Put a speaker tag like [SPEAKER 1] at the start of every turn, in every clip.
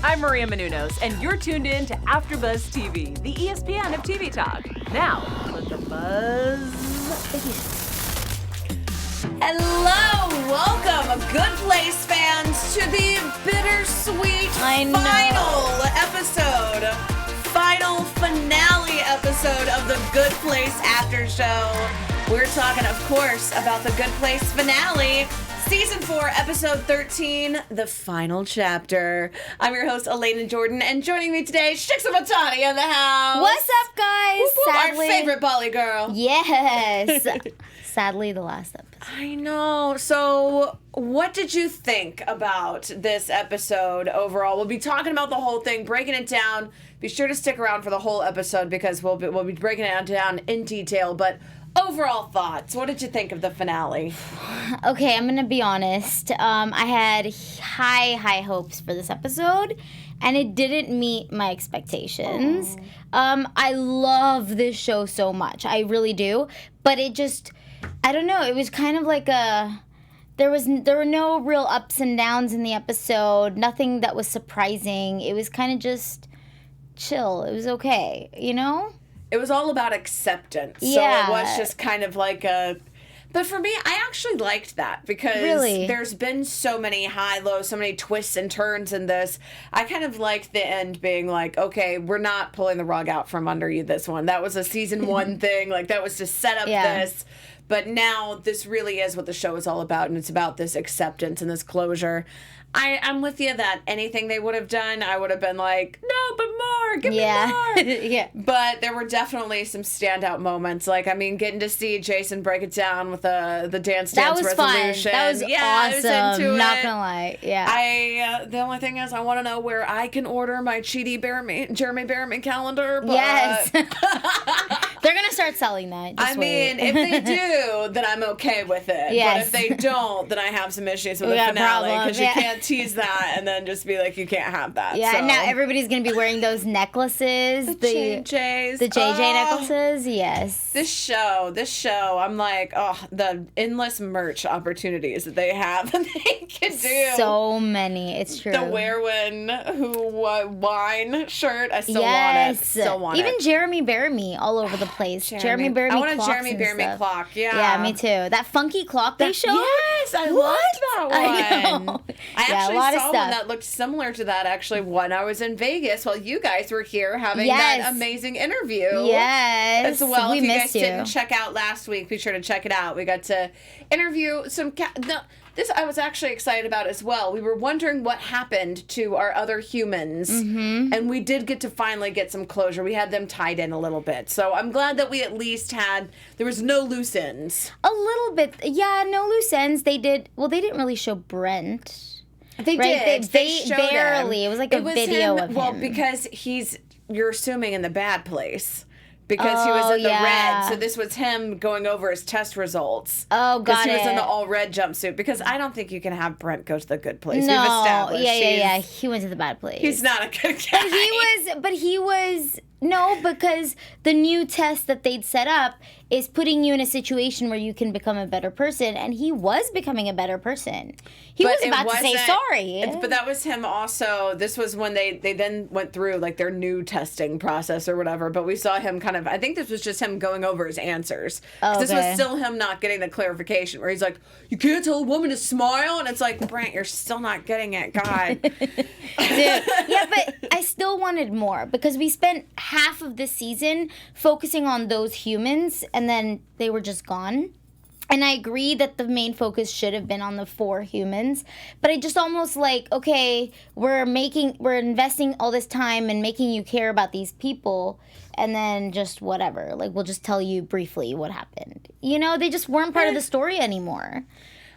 [SPEAKER 1] I'm Maria Menounos, and you're tuned in to AfterBuzz TV, the ESPN of TV talk. Now, let the buzz begin.
[SPEAKER 2] Hello, welcome, Good Place fans, to the bittersweet final finale episode of the Good Place After Show. We're talking, of course, about the Good Place finale, Season 4, Episode 13, the final chapter. I'm your host, Alana Jordan, and joining me today, Shiksha Mahtani in the house.
[SPEAKER 3] What's up, guys?
[SPEAKER 2] Sadly, our favorite Bollygirl.
[SPEAKER 3] Yes. Sadly, the last episode.
[SPEAKER 2] I know. So, what did you think about this episode overall? We'll be talking about the whole thing, breaking it down. Be sure to stick around for the whole episode because we'll be breaking it down in detail. But overall thoughts, what did you think of the finale?
[SPEAKER 3] Okay, I'm going to be honest. I had high hopes for this episode, and it didn't meet my expectations. I love this show so much. I really do. But it just, I don't know, it was kind of like there were no real ups and downs in the episode, nothing that was surprising. It was kind of just chill. It was okay, you know?
[SPEAKER 2] It was all about acceptance.
[SPEAKER 3] Yeah.
[SPEAKER 2] So it was just kind of like a... But for me, I actually liked that because there's been so many high-lows, so many twists and turns in this. I kind of liked the end being like, okay, we're not pulling the rug out from under you this one. That was a season 1 thing. Like, that was to set up this. But now this really is what the show is all about, and it's about this acceptance and this closure. I'm with you that anything they would have done, I would have been like, no, but more, give me more.
[SPEAKER 3] Yeah.
[SPEAKER 2] But there were definitely some standout moments. Like, I mean, getting to see Jason break it down with the dance resolution.
[SPEAKER 3] Fun. That was awesome.
[SPEAKER 2] I was into
[SPEAKER 3] Not
[SPEAKER 2] it.
[SPEAKER 3] gonna lie. Yeah.
[SPEAKER 2] The only thing is, I want to know where I can order my Jeremy Bearman calendar. But
[SPEAKER 3] Yes. They're gonna start selling that. Just
[SPEAKER 2] mean, if they do, then I'm okay with it.
[SPEAKER 3] Yes.
[SPEAKER 2] But if they don't, then I have some issues with the finale because you can't tease that and then just be like, you can't have that.
[SPEAKER 3] Yeah,
[SPEAKER 2] so.
[SPEAKER 3] Now everybody's gonna be wearing those necklaces.
[SPEAKER 2] The JJs.
[SPEAKER 3] The JJ necklaces, yes.
[SPEAKER 2] This show, I'm like, the endless merch opportunities that they have and they can do.
[SPEAKER 3] So many, it's true.
[SPEAKER 2] The wine shirt, I still want it. Still want
[SPEAKER 3] Even
[SPEAKER 2] it.
[SPEAKER 3] Jeremy Bear Me all over the place. Jeremy Bear Me
[SPEAKER 2] I want a
[SPEAKER 3] clocks
[SPEAKER 2] Jeremy Bear Me
[SPEAKER 3] stuff.
[SPEAKER 2] clock, yeah.
[SPEAKER 3] Yeah, me too. That funky clock they showed?
[SPEAKER 2] Yes, I loved that one.
[SPEAKER 3] I know.
[SPEAKER 2] I actually
[SPEAKER 3] a lot of
[SPEAKER 2] saw
[SPEAKER 3] stuff.
[SPEAKER 2] one that looked similar to that actually when I was in Vegas while you guys were here having that amazing interview.
[SPEAKER 3] Yes.
[SPEAKER 2] As well,
[SPEAKER 3] we
[SPEAKER 2] if you guys
[SPEAKER 3] missed you.
[SPEAKER 2] didn't check out last week, be sure to check it out. We got to interview some... This I was actually excited about as well. We were wondering what happened to our other humans, and we did get to finally get some closure. We had them tied in a little bit. So I'm glad that we at least there was no loose ends.
[SPEAKER 3] A little bit. Yeah, no loose ends. They didn't really show Brent.
[SPEAKER 2] They did. They showed
[SPEAKER 3] barely.
[SPEAKER 2] him.
[SPEAKER 3] It was like a video of him.
[SPEAKER 2] Well, because you're assuming in the bad place. Because he was in the red, so this was him going over his test results.
[SPEAKER 3] Oh, got it.
[SPEAKER 2] Because he was in the all-red jumpsuit. Because I don't think you can have Brent go to the good place.
[SPEAKER 3] No,
[SPEAKER 2] We've established.
[SPEAKER 3] yeah. He went to the bad place.
[SPEAKER 2] He's not a good guy.
[SPEAKER 3] But he was no, because the new test that they'd set up is putting you in a situation where you can become a better person, and he was becoming a better person. He was about to say sorry.
[SPEAKER 2] But that was him also. This was when they then went through like their new testing process or whatever. But we saw him kind of, I think this was just him going over his answers. This was still him not getting the clarification where he's like, you can't tell a woman to smile. And it's like, Brent, you're still not getting it. God.
[SPEAKER 3] Yeah, but I still wanted more because we spent half of this season focusing on those humans and then they were just gone. And I agree that the main focus should have been on the 4 humans, but I just almost like, okay, we're investing all this time and making you care about these people, and then just whatever, like we'll just tell you briefly what happened. You know, they just weren't part of the story anymore.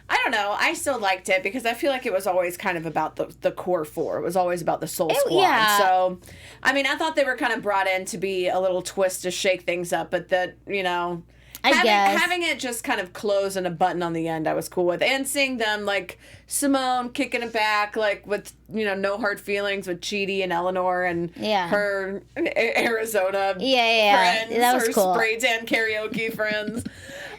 [SPEAKER 2] I don't know. I still liked it because I feel like it was always kind of about the core 4. It was always about the Soul Squad.
[SPEAKER 3] Yeah.
[SPEAKER 2] So, I mean, I thought they were kind of brought in to be a little twist to shake things up, but that, you know... Having it just kind of close and a button on the end, I was cool with. And seeing them, like, Simone kicking it back, like, with, you know, no hard feelings with Chidi and Eleanor and her Arizona friends.
[SPEAKER 3] That was
[SPEAKER 2] her
[SPEAKER 3] cool.
[SPEAKER 2] spray tan karaoke friends.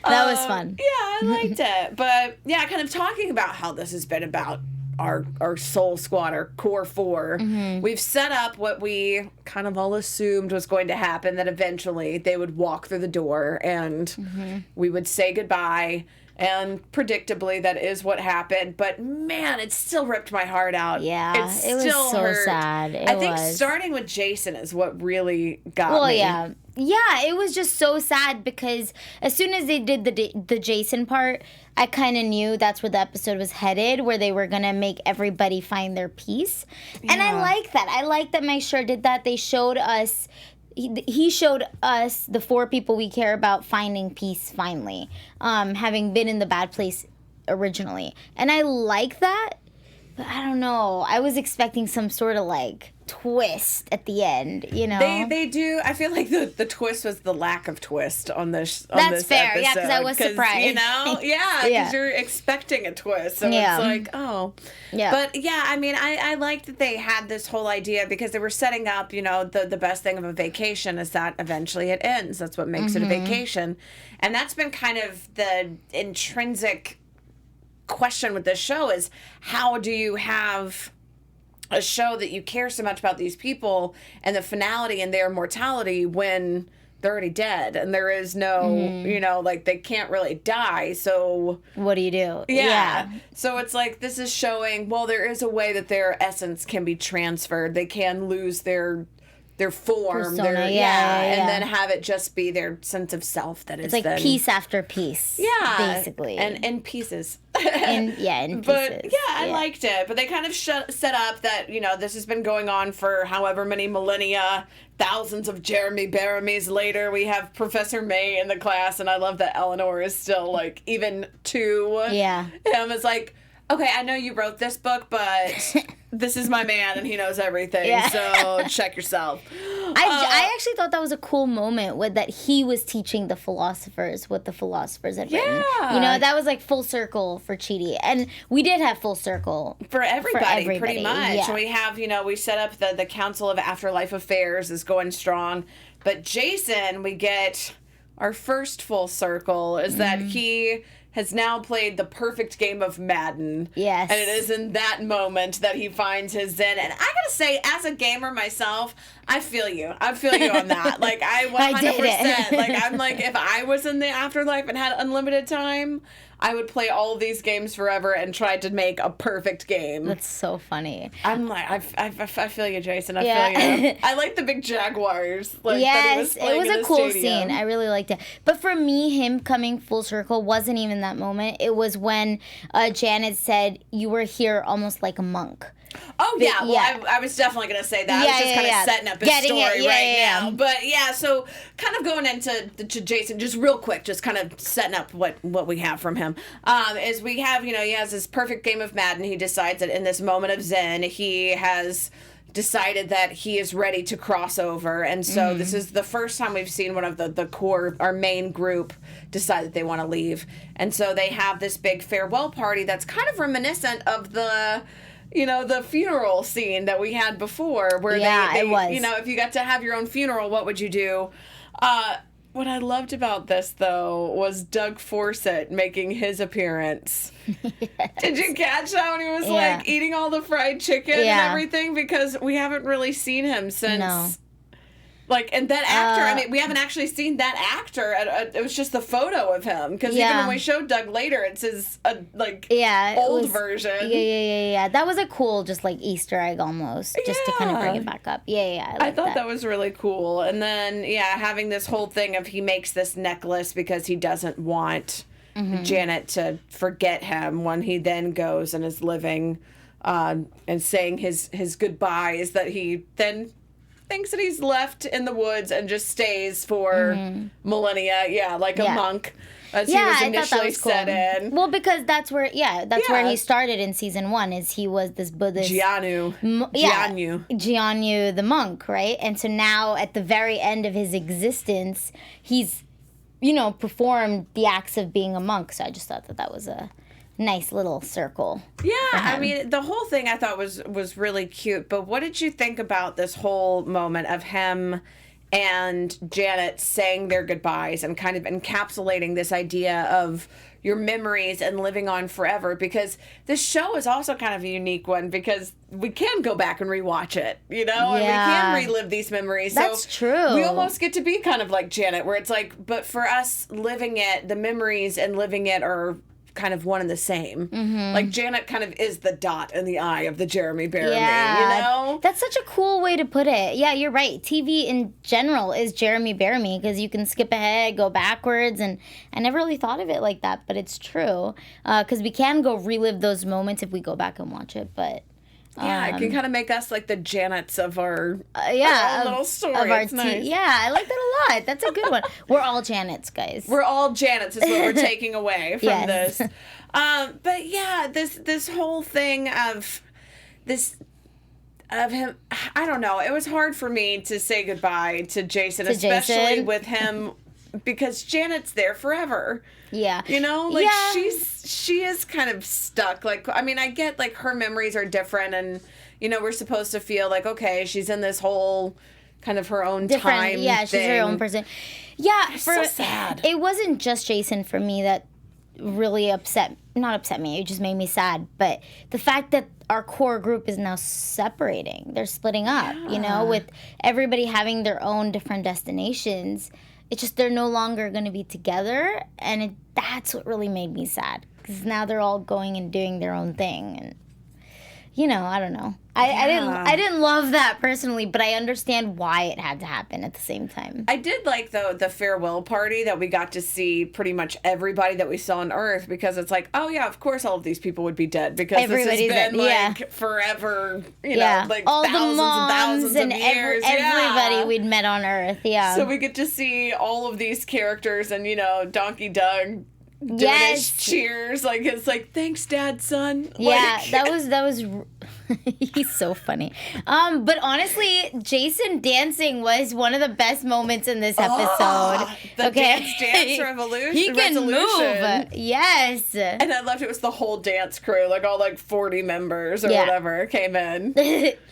[SPEAKER 3] That was fun.
[SPEAKER 2] Yeah, I liked it. But, yeah, kind of talking about how this has been about our soul squad, our core 4. We've set up what we kind of all assumed was going to happen, that eventually they would walk through the door and we would say goodbye. And predictably, that is what happened. But man, it still ripped my heart out.
[SPEAKER 3] Yeah,
[SPEAKER 2] it
[SPEAKER 3] was
[SPEAKER 2] still
[SPEAKER 3] so
[SPEAKER 2] hurt.
[SPEAKER 3] sad.
[SPEAKER 2] I think starting with Jason is what really got me.
[SPEAKER 3] Yeah, it was just so sad because as soon as they did the Jason part, I kind of knew that's where the episode was headed, where they were going to make everybody find their peace. Yeah. And I like that. I like that Mike Schur did that. They showed us... He showed us, the 4 people we care about, finding peace finally, having been in the bad place originally. And I like that, but I don't know. I was expecting some sort of, like, twist at the end, you know?
[SPEAKER 2] They do. I feel like the twist was the lack of twist on this
[SPEAKER 3] That's fair,
[SPEAKER 2] episode.
[SPEAKER 3] Yeah, because I was surprised.
[SPEAKER 2] You know? Yeah, because you're expecting a twist. So it's like, oh. Yeah. But, yeah, I mean, I like that they had this whole idea because they were setting up, you know, the best thing of a vacation is that eventually it ends. That's what makes it a vacation. And that's been kind of the intrinsic question with this show is how do you have a show that you care so much about these people and the finality and their mortality when they're already dead and there is no, you know, like they can't really die. So
[SPEAKER 3] what do you do?
[SPEAKER 2] Yeah. So it's like this is showing, well, there is a way that their essence can be transferred. They can lose their form,
[SPEAKER 3] persona,
[SPEAKER 2] and then have it just be their sense of self that is
[SPEAKER 3] like
[SPEAKER 2] then,
[SPEAKER 3] piece after piece. Yeah. Basically.
[SPEAKER 2] And in pieces.
[SPEAKER 3] in pieces.
[SPEAKER 2] But I liked it. But they kind of set up that, you know, this has been going on for however many millennia, thousands of Jeremy Baramies later. We have Professor May in the class, and I love that Eleanor is still like even to him. It's like, okay, I know you wrote this book, but this is my man and he knows everything, so check yourself.
[SPEAKER 3] I actually thought that was a cool moment with that he was teaching the philosophers what the philosophers had written. You know, that was like full circle for Chidi. And we did have full circle.
[SPEAKER 2] For everybody. Pretty much. Yeah. We have, you know, we set up the Council of Afterlife Affairs is going strong. But Jason, we get our first full circle is that he has now played the perfect game of Madden.
[SPEAKER 3] Yes.
[SPEAKER 2] And it is in that moment that he finds his zen. And I gotta say, as a gamer myself, I feel you. I feel you on that. Like, I 100%. Like, I'm like, if I was in the afterlife and had unlimited time, I would play all of these games forever and try to make a perfect game.
[SPEAKER 3] That's so funny.
[SPEAKER 2] I'm like, I feel you, Jason. I feel you. I like the big Jaguars. Like, that he was
[SPEAKER 3] it was a cool
[SPEAKER 2] stadium.
[SPEAKER 3] scene. I really liked it. But for me, him coming full circle wasn't even that moment. It was when Janet said, you were here almost like a monk.
[SPEAKER 2] Oh, yeah. Well, I was definitely going to say that. I was just kind of setting up his story now. But, yeah, so kind of going into to Jason, just real quick, just kind of setting up what we have from him, is we have, you know, he has this perfect game of Madden. He decides that in this moment of zen, he has decided that he is ready to cross over. And so this is the first time we've seen one of the core, our main group, decide that they want to leave. And so they have this big farewell party that's kind of reminiscent of the... you know, the funeral scene that we had before where they you know, if you got to have your own funeral, what would you do? What I loved about this, though, was Doug Forsett making his appearance. Yes. Did you catch that when he was, like, eating all the fried chicken and everything? Because we haven't really seen him since... No. Like, and that actor, I mean, we haven't actually seen that actor. It was just the photo of him. Because even when we showed Doug later, it's his, old version.
[SPEAKER 3] Yeah. That was a cool, just, like, Easter egg almost. Just to kind of bring it back up. Yeah.
[SPEAKER 2] I thought that was really cool. And then, having this whole thing of he makes this necklace because he doesn't want Janet to forget him when he then goes and is living and saying his goodbyes, that he then... thinks that he's left in the woods and just stays for millennia, like a monk, as he was initially set in.
[SPEAKER 3] Well, because that's where he started in season 1, is he was this Buddhist... Jianyu the monk, right? And so now, at the very end of his existence, he's, you know, performed the acts of being a monk. So I just thought that was a... nice little circle.
[SPEAKER 2] Yeah, I mean, the whole thing I thought was really cute. But what did you think about this whole moment of him and Janet saying their goodbyes and kind of encapsulating this idea of your memories and living on forever, because this show is also kind of a unique one because we can go back and rewatch it, you know, and we can relive these memories.
[SPEAKER 3] That's true.
[SPEAKER 2] We almost get to be kind of like Janet, where it's like, but for us, living it, the memories and living it are kind of one and the same. Like Janet kind of is the dot in the eye of the Jeremy Bearimy, you know?
[SPEAKER 3] That's such a cool way to put it. Yeah, you're right. TV in general is Jeremy Bearimy because you can skip ahead, go backwards, and I never really thought of it like that, but it's true. Because we can go relive those moments if we go back and watch it, but...
[SPEAKER 2] Yeah, it can kind of make us like the Janets of our own little story.
[SPEAKER 3] Of our
[SPEAKER 2] nice.
[SPEAKER 3] Yeah, I like that a lot. That's a good one. We're all Janets, guys.
[SPEAKER 2] We're all Janets is what we're taking away from this. But yeah, this whole thing of him, I don't know. It was hard for me to say goodbye to Jason, especially with him, because Janet's there forever.
[SPEAKER 3] Yeah.
[SPEAKER 2] You know, like she is kind of stuck. Like, I mean, I get like her memories are different, and you know, we're supposed to feel like, okay, she's in this whole kind of her own time.
[SPEAKER 3] Yeah, she's her own person. Yeah,
[SPEAKER 2] it's so sad.
[SPEAKER 3] It wasn't just Jason for me that really not upset me. It just made me sad. But the fact that our core group is now separating, they're splitting up. You know, with everybody having their own different destinations. It's just they're no longer going to be together, and that's what really made me sad. Because now they're all going and doing their own thing, and you know, I don't know. I didn't love that personally, but I understand why it had to happen at the same time.
[SPEAKER 2] I did like the farewell party that we got to see pretty much everybody that we saw on Earth, because it's like, oh yeah, of course all of these people would be dead because everybody's this has been like forever, you know, like
[SPEAKER 3] all
[SPEAKER 2] thousands
[SPEAKER 3] the moms
[SPEAKER 2] and thousands
[SPEAKER 3] and
[SPEAKER 2] of years.
[SPEAKER 3] Everybody we'd met on Earth. Yeah.
[SPEAKER 2] So we get to see all of these characters, and you know, Donkey Doug doing his cheers, like it's like, thanks dad, son.
[SPEAKER 3] Yeah,
[SPEAKER 2] like,
[SPEAKER 3] that was he's so funny. But honestly, Jason dancing was one of the best moments in this episode.
[SPEAKER 2] The dance revolution.
[SPEAKER 3] He can move. Yes.
[SPEAKER 2] And I loved it was the whole dance crew, like all like 40 members or whatever came in.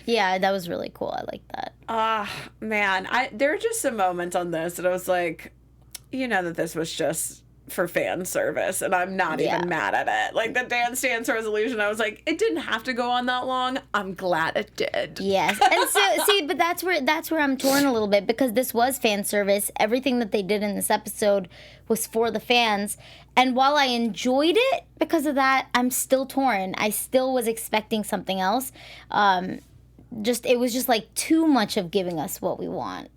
[SPEAKER 3] Yeah, that was really cool. I like that.
[SPEAKER 2] Man, there were just some moments on this that I was like, you know, that this was just for fan service, and I'm not even mad at it. Like the dance resolution, I was like, it didn't have to go on that long. I'm glad it did.
[SPEAKER 3] Yes. And so see, but that's where I'm torn a little bit, because this was fan service. Everything that they did in this episode was for the fans. And while I enjoyed it because of that, I'm still torn. I still was expecting something else. It was just like too much of giving us what we want.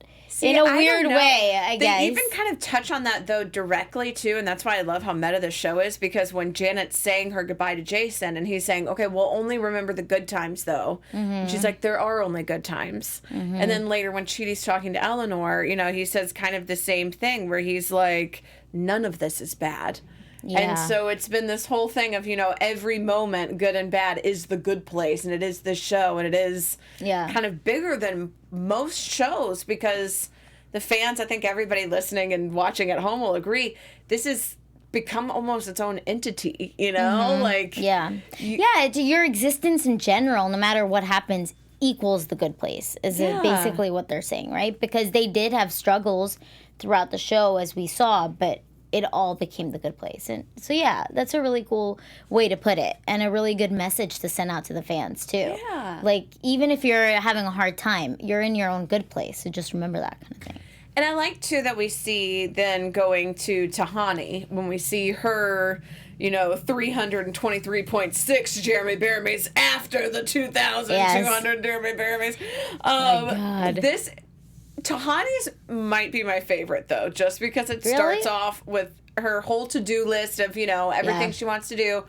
[SPEAKER 3] In a weird way, I guess.
[SPEAKER 2] They even kind of touch on that, though, directly, too, and that's why I love how meta this show is, because when Janet's saying her goodbye to Jason, and he's saying, okay, we'll only remember the good times, though. And she's like, there are only good times. And then later when Chidi's talking to Eleanor, you know, he says kind of the same thing, where he's like, none of this is bad. Yeah. And so it's been this whole thing of, you know, every moment, good and bad, is the good place, and it is this show, and it is kind of bigger than most shows, because the fans, I think everybody listening and watching at home will agree, this has become almost its own entity, you know? Like... your existence in general, no matter what happens, equals the good place, is basically what they're saying, right? Because they did have struggles throughout the show, as we saw, but it all became the good place. And so, yeah, that's a really cool way to put it, and a really good message to send out to the fans, too. Yeah. Like, even if you're having a hard time, you're in your own good place, so just remember that kind of thing. And I like, too, that we see then going to Tahani, when we see her, you know, 323.6 Jeremy Bearimys after the 2,200 Jeremy Bearimys.
[SPEAKER 3] Oh, my God.
[SPEAKER 2] Tahani's might be my favorite, though, just because it starts off with her whole to-do list of, you know, everything she wants to do.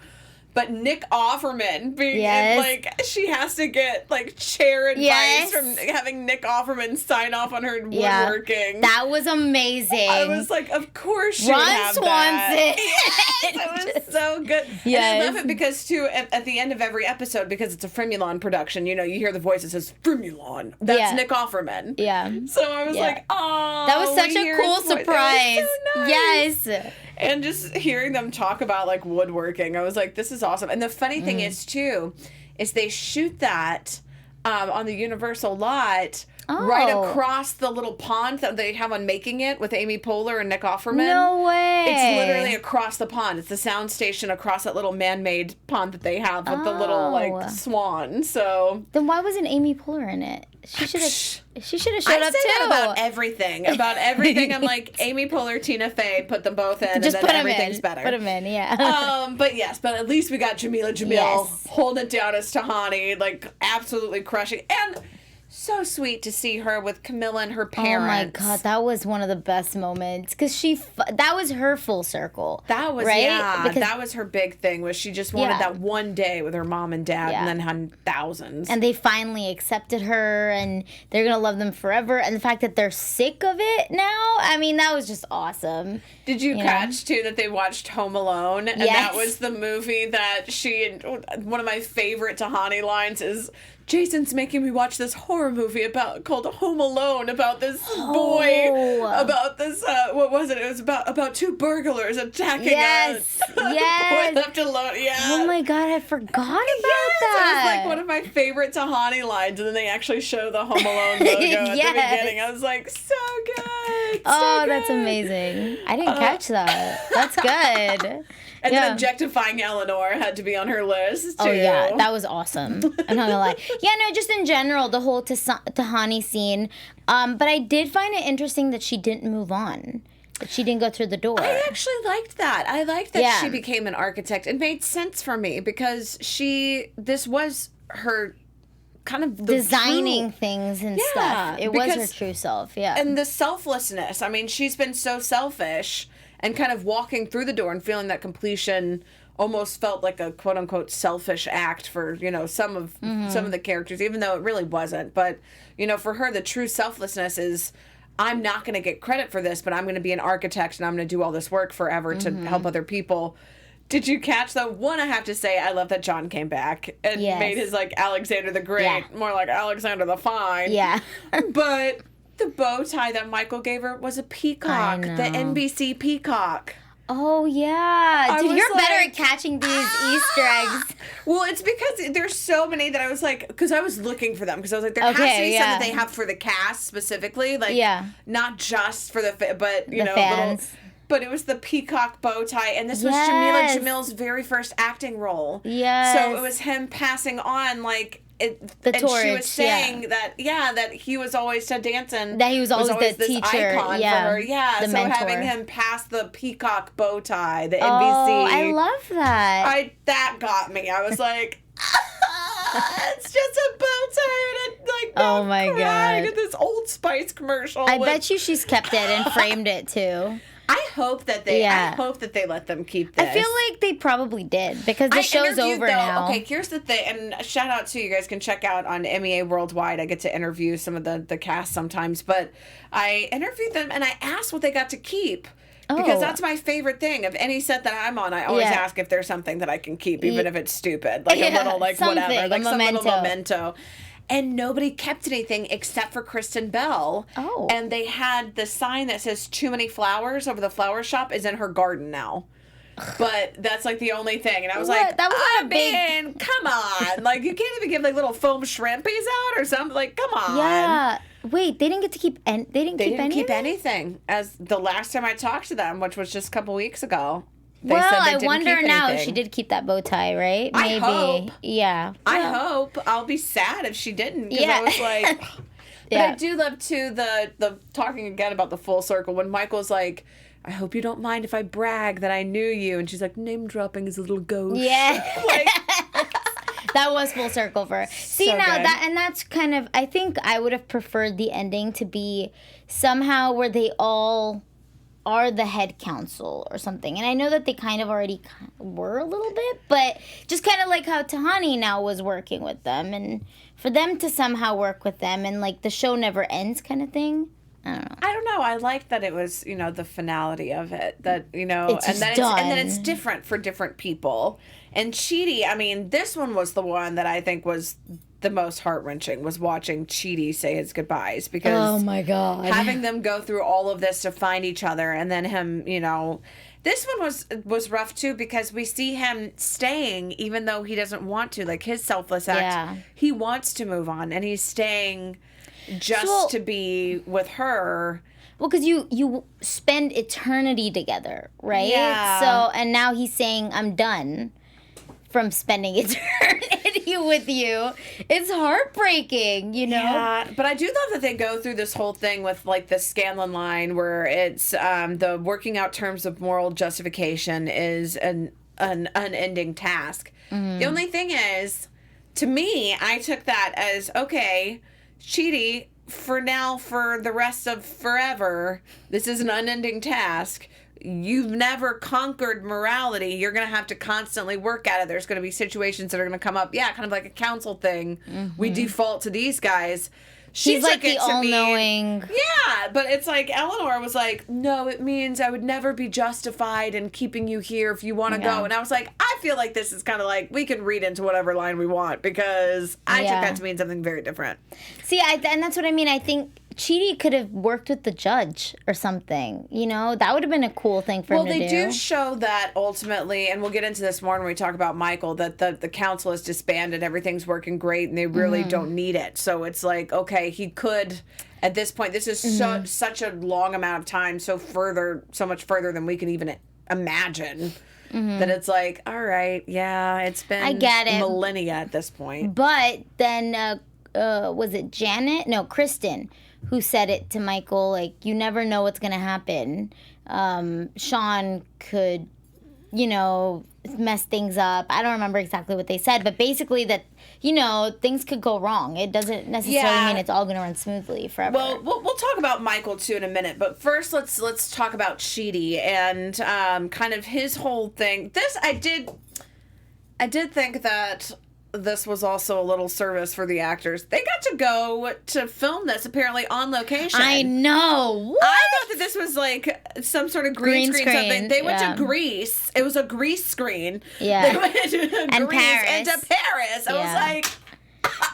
[SPEAKER 2] But Nick Offerman being like, she has to get like chair advice from having Nick Offerman sign off on her woodworking.
[SPEAKER 3] That was amazing.
[SPEAKER 2] I was like, of course she would have that. Yes, it was so good. Yes. And I love it because, too, at the end of every episode, because it's a Fremulon production, you know, you hear the voice that says, Fremulon. That's Nick Offerman. Yeah. So I was like, oh.
[SPEAKER 3] That was such a cool surprise.
[SPEAKER 2] So nice. Yes. And just hearing them talk about, like, woodworking, I was like, this is awesome. And the funny thing is, too, is they shoot that on the Universal lot right across the little pond that they have on Making It with Amy Poehler and Nick Offerman.
[SPEAKER 3] No way.
[SPEAKER 2] It's literally across the pond. It's the sound station across that little man-made pond that they have with the little like swan. So
[SPEAKER 3] then why wasn't Amy Poehler in it? She should have showed up too.
[SPEAKER 2] I say that about everything. About everything. I'm like, Amy Poehler, Tina Fey, put them both in,
[SPEAKER 3] just
[SPEAKER 2] and then everything's better.
[SPEAKER 3] Put them in, yeah.
[SPEAKER 2] But at least we got Jamil holding it down as Tahani, like absolutely crushing. And so sweet to see her with Camilla and her parents.
[SPEAKER 3] Oh my God, that was one of the best moments because that was her full circle.
[SPEAKER 2] That was
[SPEAKER 3] right.
[SPEAKER 2] Because that was her big thing. Was she just wanted that one day with her mom and dad, and then had thousands.
[SPEAKER 3] And they finally accepted her, and they're gonna love them forever. And the fact that they're sick of it now, I mean, that was just awesome.
[SPEAKER 2] Did you catch too that they watched Home Alone, and that was the movie that one of my favorite Tahani lines is, Jason's making me watch this horror movie called Home Alone about this boy, about this what was it? It was about two burglars attacking a boy left alone. Yeah.
[SPEAKER 3] Oh my God, I forgot about that.
[SPEAKER 2] It was like one of my favorite Tahani lines, and then they actually show the Home Alone logo at the beginning. I was like, so good.
[SPEAKER 3] That's amazing. I didn't catch that. That's good.
[SPEAKER 2] And then objectifying Eleanor had to be on her list, too.
[SPEAKER 3] Oh, yeah. That was awesome. I'm not gonna lie. Yeah, no, just in general, the whole Tahani scene. But I did find it interesting that she didn't move on. That she didn't go through the door.
[SPEAKER 2] I actually liked that. I liked that she became an architect. It made sense for me because this was her kind of
[SPEAKER 3] designing things and stuff. It was her true self,
[SPEAKER 2] And the selflessness. I mean, she's been so selfish. And kind of walking through the door and feeling that completion almost felt like a quote unquote selfish act for, some of the characters, even though it really wasn't. But, for her, the true selflessness is, I'm not going to get credit for this, but I'm going to be an architect and I'm going to do all this work forever to help other people. Did you catch though? One, I have to say, I love that John came back and made his like Alexander the Great more like Alexander the Fine.
[SPEAKER 3] Yeah.
[SPEAKER 2] But the bow tie that Michael gave her was a peacock, the NBC peacock.
[SPEAKER 3] Oh, yeah. Dude, you're better at catching these Easter eggs.
[SPEAKER 2] Well, it's because there's so many that I was like, because I was looking for them. Because I was like, there has to be some that they have for the cast specifically. Like, not just for but,
[SPEAKER 3] the fans.
[SPEAKER 2] But it was the peacock bow tie. And this was Jamil's very first acting role.
[SPEAKER 3] Yes.
[SPEAKER 2] So it was him passing on, like,
[SPEAKER 3] the torch,
[SPEAKER 2] and she was saying that he was always Ted Danson.
[SPEAKER 3] That he was always the
[SPEAKER 2] this
[SPEAKER 3] teacher,
[SPEAKER 2] icon for her.
[SPEAKER 3] the
[SPEAKER 2] so
[SPEAKER 3] mentor.
[SPEAKER 2] Having him pass the peacock bow tie, the NBC.
[SPEAKER 3] Oh, I love that.
[SPEAKER 2] That got me. I was like, it's just a bow tie and
[SPEAKER 3] oh my God,
[SPEAKER 2] at this Old Spice commercial.
[SPEAKER 3] I bet you she's kept it and framed it too.
[SPEAKER 2] I hope that they let them keep this.
[SPEAKER 3] I feel like they probably did because the show's over now.
[SPEAKER 2] Okay, here's the thing, and shout out to you guys can check out on MEA Worldwide. I get to interview some of the cast sometimes, but I interviewed them and I asked what they got to keep. Because that's my favorite thing. Of any set that I'm on, I always ask if there's something that I can keep, even if it's stupid. Like a little, like whatever. Like some little memento. And nobody kept anything except for Kristen Bell.
[SPEAKER 3] Oh.
[SPEAKER 2] And they had the sign that says too many flowers over the flower shop is in her garden now. But that's like the only thing. And I was like,
[SPEAKER 3] that was big...
[SPEAKER 2] come on. Like, you can't even give like little foam shrimpies out or something. Like, come on.
[SPEAKER 3] Yeah. Wait, they didn't get to keep they didn't
[SPEAKER 2] keep anything. As the last time I talked to them, which was just a couple weeks ago.
[SPEAKER 3] I wonder now if she did keep that bow tie, right? Maybe.
[SPEAKER 2] I hope.
[SPEAKER 3] Yeah.
[SPEAKER 2] I hope. I'll be sad if she didn't. Because I was like... But I do love, too, the talking again about the full circle. When Michael's like, I hope you don't mind if I brag that I knew you. And she's like, name dropping is a little gauche.
[SPEAKER 3] Yeah.
[SPEAKER 2] Like...
[SPEAKER 3] That was full circle for her. See, so now, that's kind of... I think I would have preferred the ending to be somehow where they all... are the head council or something. And I know that they kind of already were a little bit, but just kind of like how Tahani now was working with them, and for them to somehow work with them and like the show never ends kind of thing. I don't know.
[SPEAKER 2] I liked that it was, the finality of it. That,
[SPEAKER 3] it's
[SPEAKER 2] and
[SPEAKER 3] then
[SPEAKER 2] then it's different for different people. And Chidi, I mean, this one was the one that I think was the most heart-wrenching, was watching Chidi say his goodbyes, because
[SPEAKER 3] oh my God,
[SPEAKER 2] having them go through all of this to find each other, and then him, This one was rough too because we see him staying even though he doesn't want to. Like his selfless act, he wants to move on and he's staying just to be with her.
[SPEAKER 3] Well, because you spend eternity together, right?
[SPEAKER 2] Yeah.
[SPEAKER 3] So, and now he's saying, I'm done from spending eternity with you. It's heartbreaking, you know?
[SPEAKER 2] Yeah, but I do love that they go through this whole thing with, like, the Scanlon line where it's the working out terms of moral justification is an unending task. Mm-hmm. The only thing is, to me, I took that as, okay, Chidi, for now, for the rest of forever, this is an unending task. You've never conquered morality. You're going to have to constantly work at it. There's going to be situations that are going to come up. Yeah, kind of like a council thing. Mm-hmm. We default to these guys.
[SPEAKER 3] She's like the all-knowing.
[SPEAKER 2] Yeah, but it's like Eleanor was like, no, it means I would never be justified in keeping you here if you want to go. And I was like, I feel like this is kind of like, we can read into whatever line we want because I took that to mean something very different.
[SPEAKER 3] See, and that's what I mean. I think Chidi could have worked with the judge or something. You know, that would have been a cool thing for him to do.
[SPEAKER 2] Well, they do show that ultimately, and we'll get into this more when we talk about Michael, that the council is disbanded, everything's working great, and they really don't need it. So it's like, okay, he could, at this point, this is such a long amount of time, so much further than we can even imagine. That it's like, all right, yeah, it's been
[SPEAKER 3] I get it.
[SPEAKER 2] millennia at this point.
[SPEAKER 3] But then, was it Janet? No, Kristen, who said it to Michael, like, you never know what's going to happen. Sean could, you know, mess things up. I don't remember exactly what they said, but basically that, you know, things could go wrong. It doesn't necessarily mean it's all going to run smoothly forever.
[SPEAKER 2] Well, we'll talk about Michael, too, in a minute. But first, let's talk about Chidi and kind of his whole thing. I did think that this was also a little service for the actors. They got to go to film this apparently on location.
[SPEAKER 3] I know. What?
[SPEAKER 2] I thought that this was like some sort of green screen something. They went to Greece. It was a Greece screen.
[SPEAKER 3] Yeah.
[SPEAKER 2] They went to
[SPEAKER 3] and
[SPEAKER 2] Greece
[SPEAKER 3] Paris.
[SPEAKER 2] and to Paris. I was like,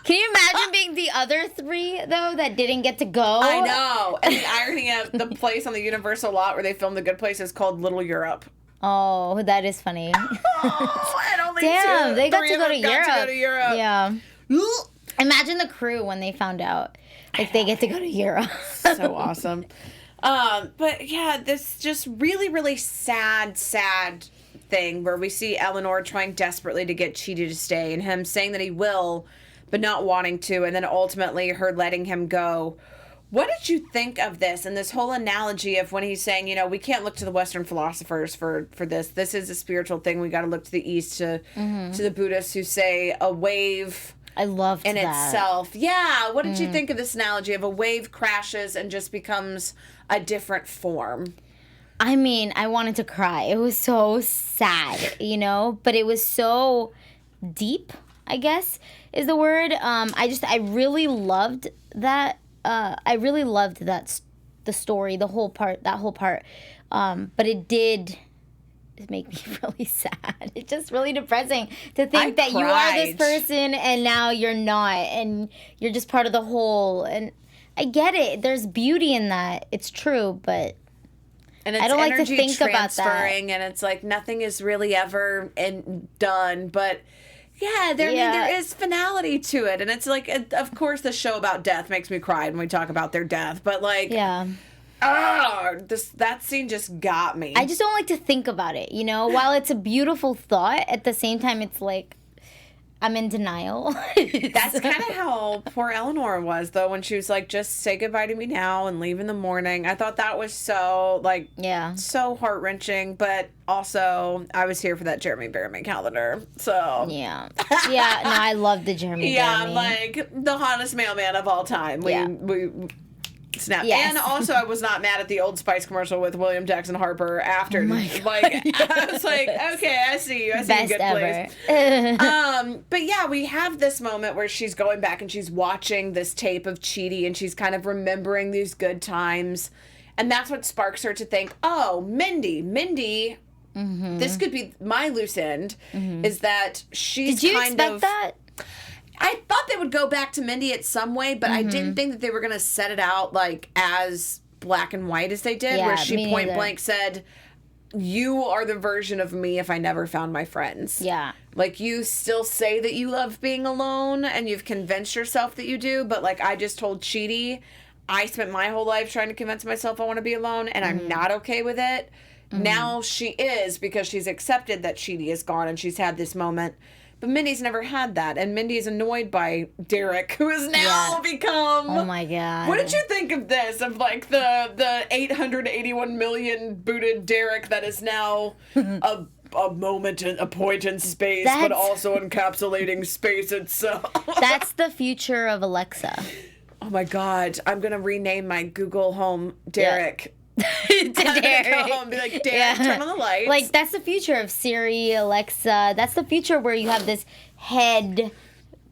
[SPEAKER 3] can you imagine being the other three though that didn't get to go?
[SPEAKER 2] I know. And the irony of the place on the Universal lot where they filmed The Good Place is called Little Europe.
[SPEAKER 3] Oh, that is funny.
[SPEAKER 2] And only
[SPEAKER 3] Damn, they got to go
[SPEAKER 2] to Europe.
[SPEAKER 3] Yeah. Imagine the crew when they found out. Like, they get to go to Europe.
[SPEAKER 2] So awesome. But yeah, this just really, really sad thing where we see Eleanor trying desperately to get Chidi to stay and him saying that he will, but not wanting to, and then ultimately her letting him go. What did you think of this and this whole analogy of when he's saying, you know, we can't look to the Western philosophers for this. This is a spiritual thing. We got to look to the East, to the Buddhists who say a wave
[SPEAKER 3] I loved
[SPEAKER 2] in
[SPEAKER 3] that.
[SPEAKER 2] itself. Yeah. What did you think of this analogy of a wave crashes and just becomes a different form?
[SPEAKER 3] I mean, I wanted to cry. It was so sad, you know, but it was so deep, I guess is the word. I really loved that. I really loved the story, that whole part. But it did make me really sad. It's just really depressing to think that you are this person and now you're not, and you're just part of the whole. And I get it. There's beauty in that. It's true, but
[SPEAKER 2] and it's
[SPEAKER 3] I don't like to think about that.
[SPEAKER 2] And it's like nothing is really ever done, but. Yeah, I mean, there is finality to it. And it's like, of course, the show about death makes me cry when we talk about their death. But, like, that scene just got me.
[SPEAKER 3] I just don't like to think about it, you know? While it's a beautiful thought, at the same time, it's like, I'm in denial.
[SPEAKER 2] That's kind of how poor Eleanor was, though, when she was like, just say goodbye to me now and leave in the morning. I thought that was so, like, so heart-wrenching, but also I was here for that Jeremy Bearman calendar, so.
[SPEAKER 3] Yeah. Yeah, no, I love the Jeremy Bearman.
[SPEAKER 2] Yeah, like, the hottest mailman of all time. We snap. Yes. And also, I was not mad at the Old Spice commercial with William Jackson Harper after. I was like, okay, I see you. I see you. Good place. But yeah, we have this moment where she's going back and she's watching this tape of Chidi and she's kind of remembering these good times. And that's what sparks her to think, oh, Mindy, this could be my loose end, is that she's
[SPEAKER 3] Did you expect that?
[SPEAKER 2] I thought they would go back to Mindy at some way, but I didn't think that they were going to set it out like as black and white as they did, where she point blank said, you are the version of me if I never found my friends.
[SPEAKER 3] Yeah.
[SPEAKER 2] Like, you still say that you love being alone and you've convinced yourself that you do, but like I just told Chidi, I spent my whole life trying to convince myself I want to be alone, and I'm not okay with it. Now she is, because she's accepted that Chidi is gone and she's had this moment. But Mindy's never had that, and Mindy's annoyed by Derek, who has now become...
[SPEAKER 3] Oh, my God.
[SPEAKER 2] What did you think of this? Of, like, the 881 million booted Derek that is now a moment, a point in space, but also encapsulating space itself.
[SPEAKER 3] That's the future of Alexa.
[SPEAKER 2] Oh, my God. I'm going to rename my Google Home Derek.
[SPEAKER 3] To Derek.
[SPEAKER 2] Go home and be like, Derek, turn on the lights.
[SPEAKER 3] Like, that's the future of Siri, Alexa. That's the future where you have this head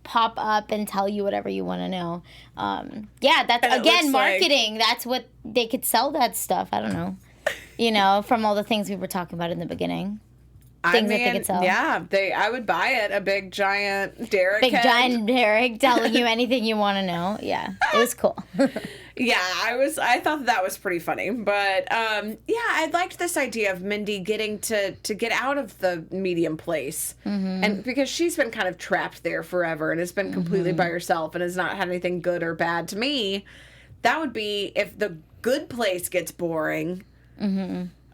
[SPEAKER 3] pop up and tell you whatever you want to know. That's,
[SPEAKER 2] and
[SPEAKER 3] again, marketing. That's what they could sell that stuff. I don't know. You know, from all the things we were talking about in the beginning. Things that they could sell.
[SPEAKER 2] Yeah, I would buy it. A big, giant Derek head.
[SPEAKER 3] Giant Derek telling you anything you want to know. Yeah, it was cool.
[SPEAKER 2] Yeah, I thought that was pretty funny. But, I liked this idea of Mindy getting to get out of the medium place. And because she's been kind of trapped there forever and has been completely by herself and has not had anything good or bad. To me, that would be, if the good place gets boring,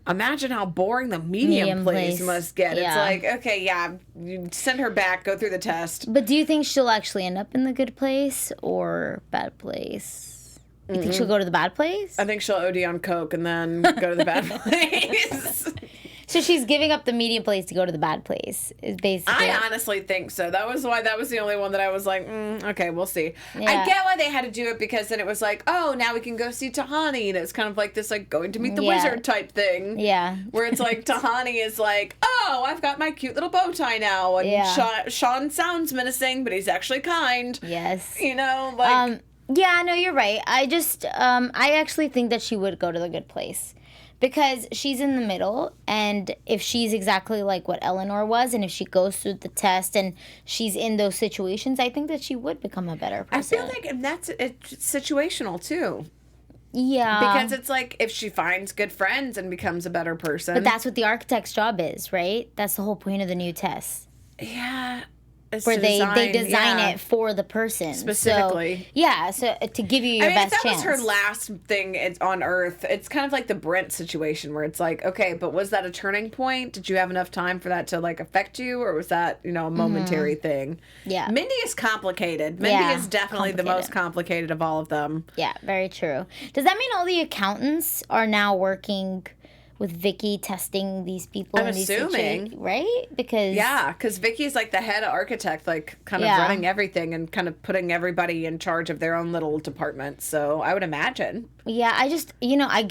[SPEAKER 2] imagine how boring the medium place must get. Yeah. It's like, okay, you send her back, go through the test.
[SPEAKER 3] But do you think she'll actually end up in the good place or bad place? You think she'll go to the bad place?
[SPEAKER 2] I think she'll OD on coke and then go to the bad place.
[SPEAKER 3] So she's giving up the medium place to go to the bad place, is basically.
[SPEAKER 2] I honestly think so. That was why that was the only one that I was like, okay, we'll see. Yeah. I get why they had to do it, because then it was like, oh, now we can go see Tahani. And it's kind of like this, like, going to meet the wizard type thing.
[SPEAKER 3] Yeah.
[SPEAKER 2] Where it's like, Tahani is like, oh, I've got my cute little bow tie now. And Sean sounds menacing, but he's actually kind.
[SPEAKER 3] Yes.
[SPEAKER 2] You know, like...
[SPEAKER 3] yeah, no, you're right. I just, I actually think that she would go to the good place. Because she's in the middle, and if she's exactly like what Eleanor was, and if she goes through the test and she's in those situations, I think that she would become a better person.
[SPEAKER 2] I feel like it's situational, too.
[SPEAKER 3] Yeah.
[SPEAKER 2] Because it's like, if she finds good friends and becomes a better person.
[SPEAKER 3] But that's what the architect's job is, right? That's the whole point of the new test.
[SPEAKER 2] Yeah.
[SPEAKER 3] Where they design it for the person.
[SPEAKER 2] Specifically.
[SPEAKER 3] So to give you your best chance.
[SPEAKER 2] If that was her last thing on Earth, it's kind of like the Brent situation, where it's like, okay, but was that a turning point? Did you have enough time for that to, like, affect you? Or was that, a momentary thing? Yeah. Mindy is complicated. Mindy is definitely the most complicated of all of them.
[SPEAKER 3] Yeah, very true. Does that mean all the accountants are now working with Vicky testing these people?
[SPEAKER 2] I'm assuming.
[SPEAKER 3] Right? Because
[SPEAKER 2] Vicky's like the head architect, like kind of running everything and kind of putting everybody in charge of their own little department. So I would imagine.
[SPEAKER 3] Yeah, I just, I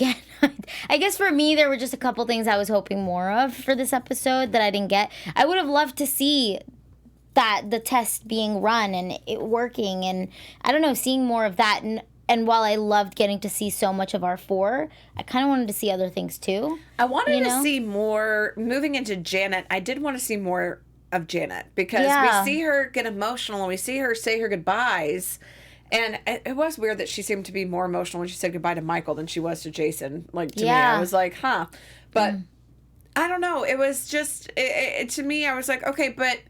[SPEAKER 3] guess for me, there were just a couple things I was hoping more of for this episode that I didn't get. I would have loved to see the test being run and it working, and I don't know, seeing more of that. And while I loved getting to see so much of our four, I kind of wanted to see other things too.
[SPEAKER 2] I wanted to see more. Moving into Janet, I did want to see more of Janet, because we see her get emotional and we see her say her goodbyes. And it was weird that she seemed to be more emotional when she said goodbye to Michael than she was to Jason. Like, to me, I was like, huh. But I don't know. It was just, to me, I was like, okay, but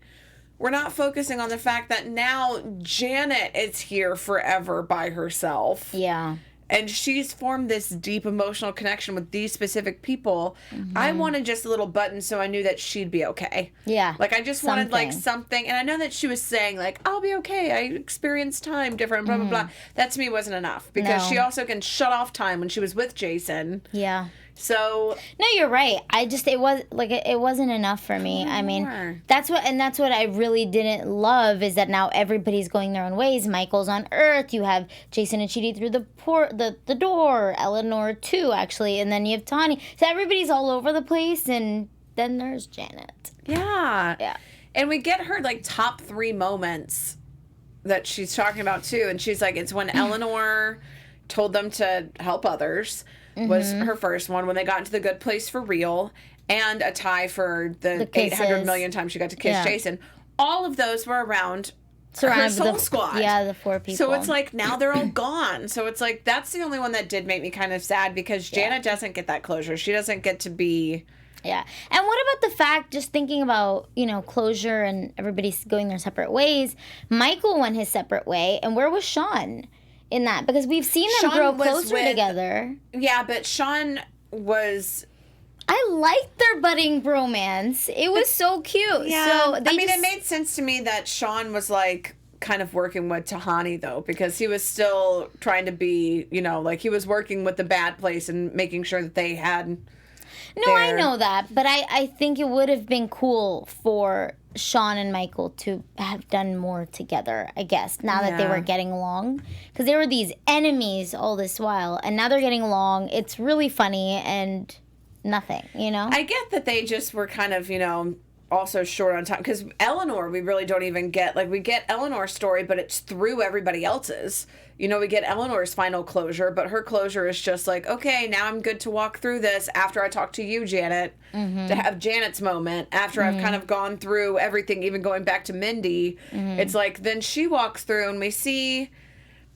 [SPEAKER 2] we're not focusing on the fact that now Janet is here forever by herself.
[SPEAKER 3] Yeah.
[SPEAKER 2] And she's formed this deep emotional connection with these specific people. I wanted just a little button so I knew that she'd be okay.
[SPEAKER 3] Yeah.
[SPEAKER 2] Like, I just wanted, like, something. And I know that she was saying, like, I'll be okay. I experienced time different, blah, blah, blah. That, to me, wasn't enough. Because she also can shut off time when she was with Jason.
[SPEAKER 3] Yeah.
[SPEAKER 2] So
[SPEAKER 3] no, you're right. It wasn't enough for me. I mean, that's what I really didn't love, is that now everybody's going their own ways. Michael's on Earth. You have Jason and Chidi through the door. Eleanor too, actually, and then you have Tani. So everybody's all over the place, and then there's Janet.
[SPEAKER 2] Yeah. Yeah. And we get her like top 3 moments that she's talking about too, and she's like, it's when Eleanor told them to help others. Was her first one, when they got into the good place for real, and a tie for the 800 million times she got to kiss Jason. All of those were around her soul squad.
[SPEAKER 3] Yeah, the 4 people.
[SPEAKER 2] So it's like, now they're all gone. So it's like, that's the only one that did make me kind of sad, because Janet doesn't get that closure. She doesn't get to be
[SPEAKER 3] Yeah. And what about the fact, just thinking about, closure and everybody's going their separate ways, Michael went his separate way, and where was Sean in that? Because we've seen them grow closer together.
[SPEAKER 2] Yeah, but Sean was...
[SPEAKER 3] I liked their budding bromance. It was so cute.
[SPEAKER 2] Yeah.
[SPEAKER 3] So
[SPEAKER 2] it made sense to me that Sean was like kind of working with Tahani though, because he was still trying to be, he was working with the bad place and making sure that they had.
[SPEAKER 3] No, I know that, but I think it would have been cool for Sean and Michael to have done more together, I guess, now that they were getting along. Because they were these enemies all this while, and now they're getting along. It's really funny and nothing,
[SPEAKER 2] I get that they just were kind of, also short on time. Because Eleanor, we really don't even get, we get Eleanor's story, but it's through everybody else's. We get Eleanor's final closure, but her closure is just like, okay, now I'm good to walk through this after I talk to you, Janet, to have Janet's moment. After I've kind of gone through everything, even going back to Mindy, it's like, then she walks through and we see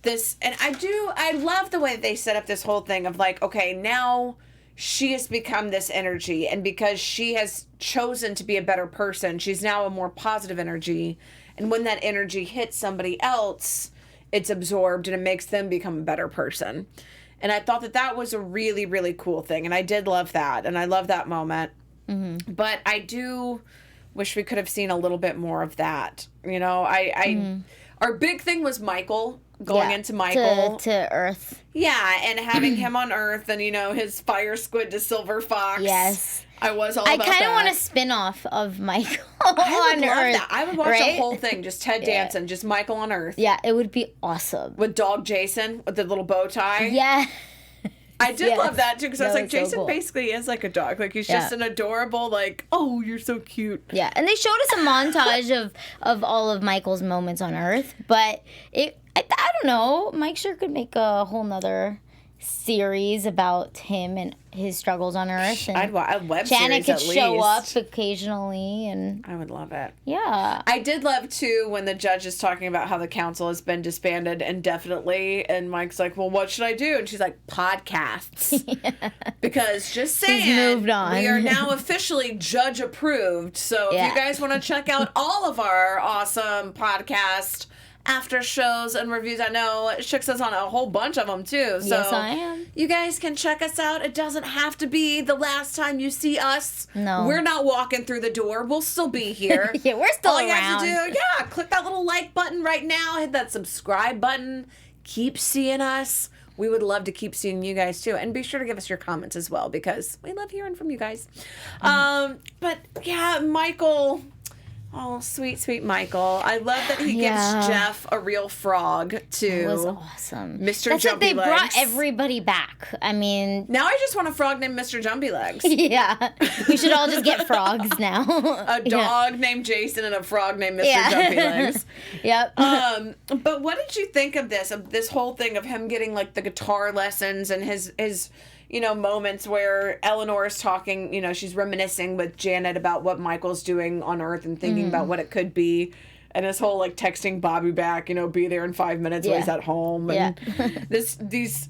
[SPEAKER 2] this. And I love the way that they set up this whole thing of like, okay, now she has become this energy. And because she has chosen to be a better person, she's now a more positive energy. And when that energy hits somebody else, it's absorbed and it makes them become a better person. And I thought that was a really, really cool thing. And I did love that. And I love that moment. But I do wish we could have seen a little bit more of that. Our big thing was Michael, going into Michael.
[SPEAKER 3] To Earth.
[SPEAKER 2] Yeah, and having him on Earth and, his fire squid to silver fox.
[SPEAKER 3] Yes.
[SPEAKER 2] I was all about that.
[SPEAKER 3] I kind of want a spin-off of Michael
[SPEAKER 2] on
[SPEAKER 3] Earth.
[SPEAKER 2] That. I would watch the whole thing, just Ted Danson, just Michael on Earth.
[SPEAKER 3] Yeah, it would be awesome.
[SPEAKER 2] With dog Jason, with the little bow tie.
[SPEAKER 3] Yeah.
[SPEAKER 2] I did love that, too, because I was like, Jason
[SPEAKER 3] so cool.
[SPEAKER 2] basically is like a dog. Like, he's just an adorable, like, oh, you're so cute.
[SPEAKER 3] Yeah, and they showed us a montage of all of Michael's moments on Earth, but I don't know. Mike sure could make a whole nother series about him and his struggles on Earth. And
[SPEAKER 2] I'd watch a web
[SPEAKER 3] Janet
[SPEAKER 2] series
[SPEAKER 3] could
[SPEAKER 2] at
[SPEAKER 3] show
[SPEAKER 2] least.
[SPEAKER 3] up occasionally, and
[SPEAKER 2] I would love it.
[SPEAKER 3] Yeah.
[SPEAKER 2] I did love, too, when the judge is talking about how the council has been disbanded indefinitely, and Mike's like, well, what should I do? And she's like, podcasts. Because, just saying,
[SPEAKER 3] he's moved on.
[SPEAKER 2] We are now officially judge approved. So if you guys want to check out all of our awesome podcast after shows and reviews, I know Shiksha's on a whole bunch of them too. So
[SPEAKER 3] yes, I am.
[SPEAKER 2] You guys can check us out. It doesn't have to be the last time you see us.
[SPEAKER 3] No.
[SPEAKER 2] We're not walking through the door. We'll still be here.
[SPEAKER 3] Yeah, we're still
[SPEAKER 2] All
[SPEAKER 3] around.
[SPEAKER 2] you have to do, click that little like button right now. Hit that subscribe button. Keep seeing us. We would love to keep seeing you guys too. And be sure to give us your comments as well, because we love hearing from you guys. But yeah, Michael... Oh, sweet, sweet Michael. I love that he gives Jeff a real frog, too.
[SPEAKER 3] It was awesome.
[SPEAKER 2] Mr.
[SPEAKER 3] That's
[SPEAKER 2] Jumpy
[SPEAKER 3] they
[SPEAKER 2] Legs.
[SPEAKER 3] brought everybody back. I mean...
[SPEAKER 2] Now I just want a frog named Mr. Jumpy Legs.
[SPEAKER 3] Yeah. We should all just get frogs now.
[SPEAKER 2] A dog named Jason and a frog named Mr. Jumpy Legs.
[SPEAKER 3] Yep.
[SPEAKER 2] But what did you think of this whole thing of him getting, the guitar lessons and his moments where Eleanor's talking, she's reminiscing with Janet about what Michael's doing on Earth and thinking about what it could be. And this whole, texting Bobby back, be there in 5 minutes while he's at home. And these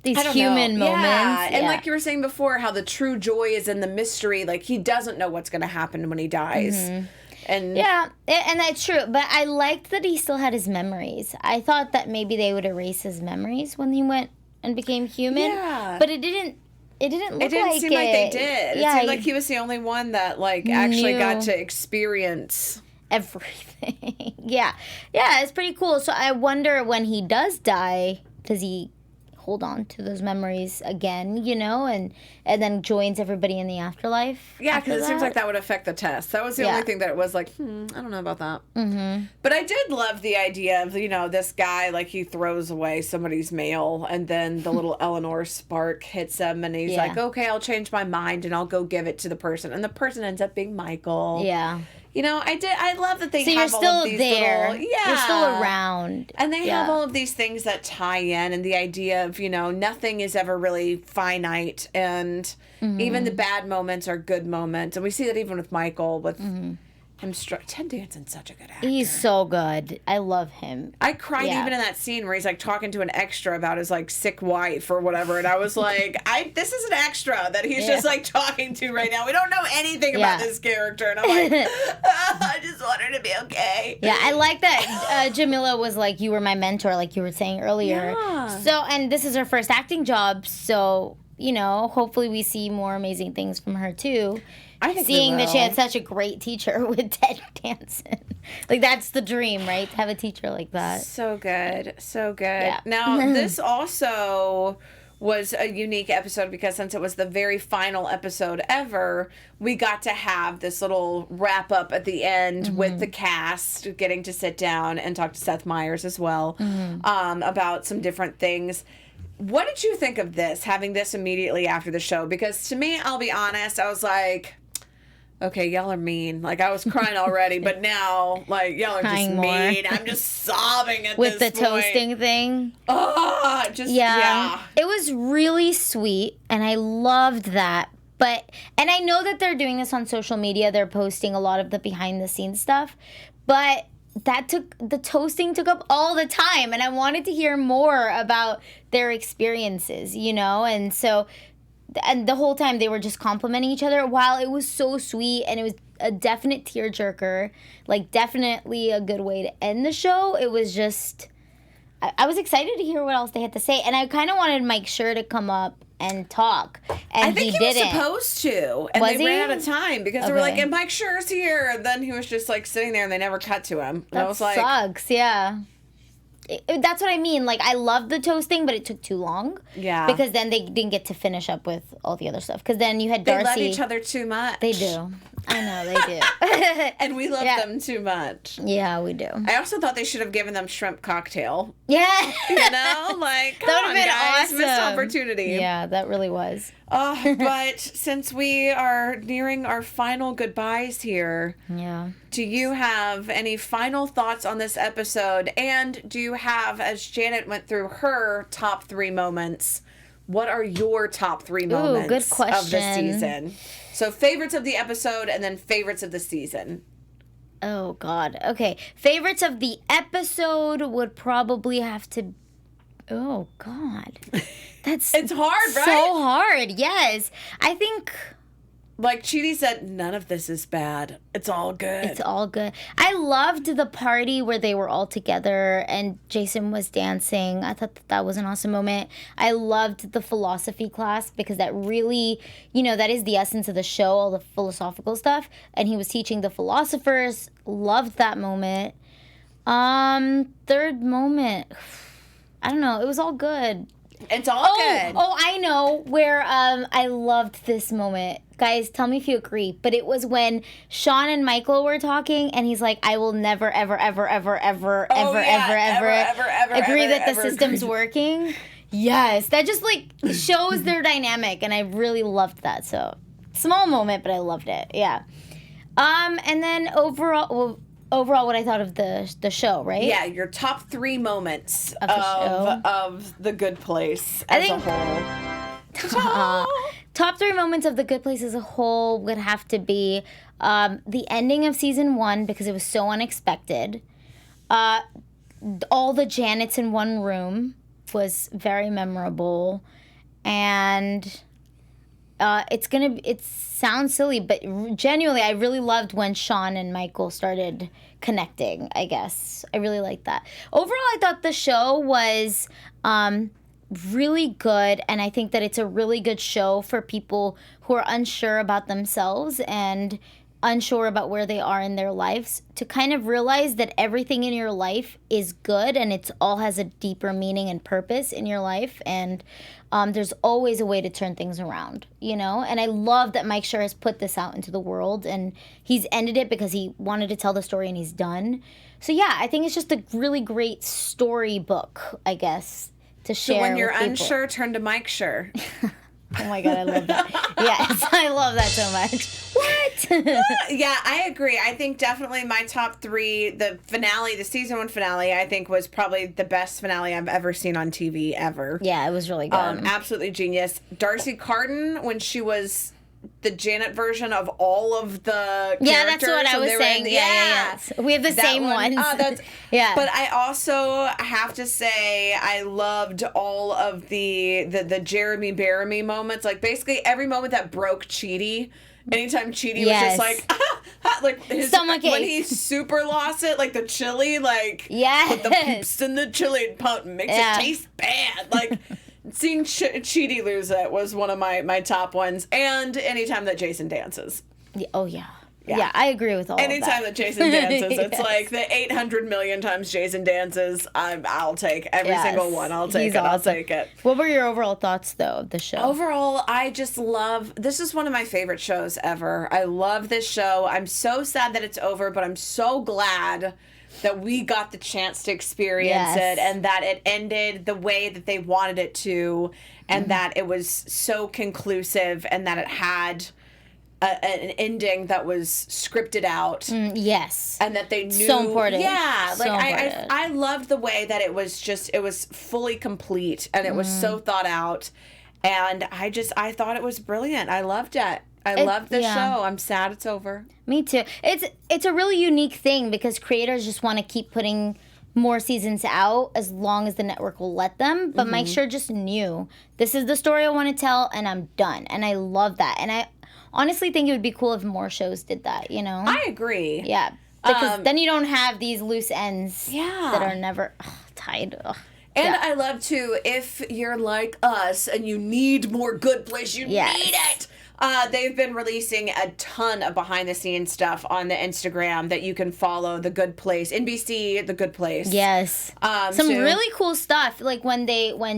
[SPEAKER 3] human moments.
[SPEAKER 2] Yeah. And like you were saying before, how the true joy is in the mystery. He doesn't know what's going to happen when he dies. And
[SPEAKER 3] yeah, and that's true. But I liked that he still had his memories. I thought that maybe they would erase his memories when he went and became human.
[SPEAKER 2] Yeah.
[SPEAKER 3] But it didn't seem like
[SPEAKER 2] they did. It seemed like he was the only one that actually got to experience
[SPEAKER 3] everything. Yeah, it's pretty cool. So I wonder, when he does die, does he hold on to those memories again, and then joins everybody in the afterlife?
[SPEAKER 2] Yeah, because it seems like that would affect the test. That was the only thing that it was I don't know about that. Mm-hmm. But I did love the idea of, this guy, he throws away somebody's mail, and then the little Eleanor spark hits him, and he's like, okay, I'll change my mind, and I'll go give it to the person. And the person ends up being Michael.
[SPEAKER 3] Yeah.
[SPEAKER 2] I love that they have
[SPEAKER 3] all
[SPEAKER 2] of these
[SPEAKER 3] there.
[SPEAKER 2] little...
[SPEAKER 3] You're still around.
[SPEAKER 2] And they have all of these things that tie in, and the idea of, nothing is ever really finite, and even the bad moments are good moments. And we see that even with Michael, with, Ted Danson's such a good actor.
[SPEAKER 3] He's so good. I love him.
[SPEAKER 2] I cried even in that scene where he's like talking to an extra about his like sick wife or whatever, and I was like, this is an extra that he's just like talking to right now. We don't know anything about this character, and I'm like, I just want her to be okay.
[SPEAKER 3] Yeah, I like that Jamila was like, you were my mentor, like you were saying earlier.
[SPEAKER 2] Yeah.
[SPEAKER 3] So, and this is her first acting job, so, you know, hopefully we see more amazing things from her too.
[SPEAKER 2] I think
[SPEAKER 3] seeing that she had such a great teacher with Ted Danson. Like, that's the dream, right? To have a teacher like that.
[SPEAKER 2] So good. So good.
[SPEAKER 3] Yeah.
[SPEAKER 2] Now, this also was a unique episode because since it was the very final episode ever, we got to have this little wrap up at the end with the cast getting to sit down and talk to Seth Meyers as well about some different things. What did you think of this, having this immediately after the show? Because to me, I'll be honest, I was like, okay, y'all are mean. Like, I was crying already, but now, like, y'all are
[SPEAKER 3] Crying
[SPEAKER 2] just
[SPEAKER 3] more.
[SPEAKER 2] mean. I'm just sobbing at
[SPEAKER 3] With
[SPEAKER 2] this
[SPEAKER 3] the
[SPEAKER 2] point.
[SPEAKER 3] toasting thing.
[SPEAKER 2] Oh, yeah.
[SPEAKER 3] It was really sweet, and I loved that. And I know that they're doing this on social media. They're posting a lot of the behind-the-scenes stuff, but the toasting took up all the time, and I wanted to hear more about their experiences, you know? And so, and the whole time they were just complimenting each other. While it was so sweet, and it was a definite tearjerker, like definitely a good way to end the show, it was just, I was excited to hear what else they had to say, and I kind of wanted Mike Schur to come up and talk, and
[SPEAKER 2] I think he
[SPEAKER 3] didn't.
[SPEAKER 2] was supposed to, and they ran out of time because they were like, and Mike Schur's here, and then he was just like sitting there, and they never cut to him. And I was like,
[SPEAKER 3] sucks, yeah. That's what I mean. Like, I loved the toasting, but it took too long.
[SPEAKER 2] Yeah.
[SPEAKER 3] Because then they didn't get to finish up with all the other stuff. Because then you had Darcy.
[SPEAKER 2] They love each other too much.
[SPEAKER 3] They do. I know, they do.
[SPEAKER 2] And we love them too much.
[SPEAKER 3] Yeah, we do.
[SPEAKER 2] I also thought they should have given them shrimp cocktail.
[SPEAKER 3] Yeah.
[SPEAKER 2] You know? Like, come on,
[SPEAKER 3] been
[SPEAKER 2] guys.
[SPEAKER 3] awesome.
[SPEAKER 2] Missed opportunity.
[SPEAKER 3] Yeah, that really was.
[SPEAKER 2] But since we are nearing our final goodbyes here, do you have any final thoughts on this episode? And do you have, as Janet went through her top 3 moments, what are your top 3 moments
[SPEAKER 3] good question.
[SPEAKER 2] of the season? So favorites of the episode and then favorites of the season.
[SPEAKER 3] Oh, God. Okay. Favorites of the episode would probably have to... Oh, God.
[SPEAKER 2] It's hard, right?
[SPEAKER 3] So hard, yes. I think...
[SPEAKER 2] Like Chidi said, none of this is bad. It's all good.
[SPEAKER 3] It's all good. I loved the party where they were all together and Jason was dancing. I thought that was an awesome moment. I loved the philosophy class because that really, you know, that is the essence of the show, all the philosophical stuff. And he was teaching the philosophers. Loved that moment. Third moment, I don't know. It was all good.
[SPEAKER 2] It's all good.
[SPEAKER 3] Oh, I know where I loved this moment. Guys, tell me if you agree. But it was when Sean and Michael were talking, and he's like, I will never, ever, ever, ever, ever, ever, ever agree that the system's working. Yes. That just, like, shows their dynamic, and I really loved that. So, small moment, but I loved it. Yeah. And then overall, what I thought of the show, right?
[SPEAKER 2] Yeah, your top 3 moments of The Good Place as a whole.
[SPEAKER 3] Top 3 moments of The Good Place as a whole would have to be the ending of season 1 because it was so unexpected. All the Janets in one room was very memorable, and it sounds silly, but genuinely, I really loved when Sean and Michael started connecting, I guess. I really liked that. Overall, I thought the show was really good, and I think that it's a really good show for people who are unsure about themselves and unsure about where they are in their lives, to kind of realize that everything in your life is good and it's all has a deeper meaning and purpose in your life, and there's always a way to turn things around, you know? And I love that Mike Schur has put this out into the world, and he's ended it because he wanted to tell the story and he's done. So yeah, I think it's just a really great storybook, I guess, to share.
[SPEAKER 2] So when you're
[SPEAKER 3] with people.
[SPEAKER 2] unsure, turn to Mike Schur.
[SPEAKER 3] Oh my God, I love that. Yes, I love that so much. What?
[SPEAKER 2] Yeah, I agree. I think definitely my top 3, the finale, the season 1 finale, I think was probably the best finale I've ever seen on TV ever.
[SPEAKER 3] Yeah, it was really good.
[SPEAKER 2] Absolutely genius. Darcy Carden, when she was the Janet version of all of the characters.
[SPEAKER 3] Yeah, that's what I was saying. Yeah. We have the same ones. Yeah.
[SPEAKER 2] But I also have to say I loved all of the Jeremy Bearimy moments. Like basically every moment that broke Chidi. Anytime Chidi was just like, like his, when he super lost it, like the chili, like put the peeps in the chili and makes it taste bad. Like seeing Chidi lose it was one of my top ones. And anytime that Jason dances.
[SPEAKER 3] Oh, yeah. Yeah, I agree with all of that.
[SPEAKER 2] Anytime that Jason dances, it's like the 800 million times Jason dances, I'll take every single one. I'll take it. Awesome. I'll take it.
[SPEAKER 3] What were your overall thoughts, though, of the show?
[SPEAKER 2] Overall, I just love, this is one of my favorite shows ever. I love this show. I'm so sad that it's over, but I'm so glad that we got the chance to experience it and that it ended the way that they wanted it to and that it was so conclusive and that it had an ending that was scripted out.
[SPEAKER 3] Yes.
[SPEAKER 2] And that they knew.
[SPEAKER 3] So important.
[SPEAKER 2] Yeah.
[SPEAKER 3] So
[SPEAKER 2] like I loved the way that it was fully complete and it was so thought out. And I thought it was brilliant. I loved it. I loved the show. I'm sad it's over.
[SPEAKER 3] Me too. It's a really unique thing because creators just want to keep putting more seasons out as long as the network will let them. But Mike Schur just knew, this is the story I want to tell and I'm done. And I love that. And I honestly think it would be cool if more shows did that, you know?
[SPEAKER 2] I agree.
[SPEAKER 3] Yeah. Because then you don't have these loose ends that are never tied.
[SPEAKER 2] And I love, too, if you're like us and you need more Good Place, you need it. They've been releasing a ton of behind-the-scenes stuff on the Instagram that you can follow. The Good Place, NBC, The Good Place.
[SPEAKER 3] Yes, some really cool stuff. Like when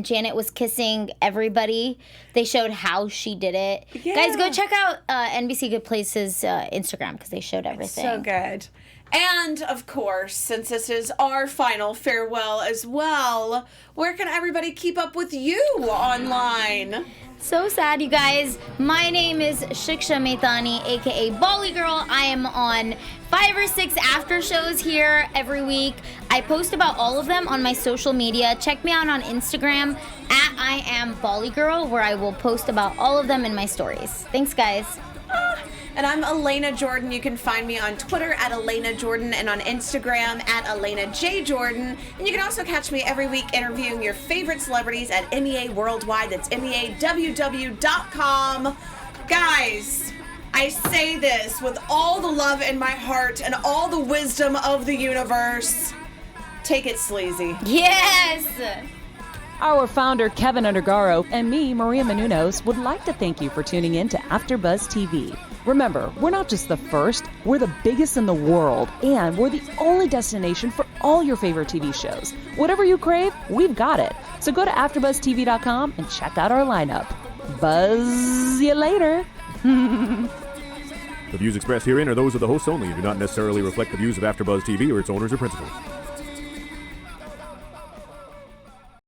[SPEAKER 3] Janet was kissing everybody, they showed how she did it. Yeah. Guys, go check out NBC Good Place's Instagram because they showed everything.
[SPEAKER 2] It's so good. And, of course, since this is our final farewell as well, where can everybody keep up with you online?
[SPEAKER 3] So sad, you guys. My name is Shiksha Mahtani, a.k.a. Bollygirl. I am on 5 or 6 after shows here every week. I post about all of them on my social media. Check me out on Instagram at I am Bollygirl, where I will post about all of them in my stories. Thanks, guys.
[SPEAKER 2] And I'm Elena Jordan. You can find me on Twitter at Elena Jordan and on Instagram at Elena J. Jordan. And you can also catch me every week interviewing your favorite celebrities at MEA Worldwide. That's MEAWW.com. Guys, I say this with all the love in my heart and all the wisdom of the universe. Take it sleazy.
[SPEAKER 3] Yes!
[SPEAKER 1] Our founder, Keven Undergaro, and me, Maria Menounos, would like to thank you for tuning in to AfterBuzz TV. Remember, we're not just the first, we're the biggest in the world, and we're the only destination for all your favorite TV shows. Whatever you crave, we've got it. So go to AfterBuzzTV.com and check out our lineup. Buzz you later.
[SPEAKER 4] The views expressed herein are those of the hosts only and do not necessarily reflect the views of AfterBuzz TV or its owners or principals.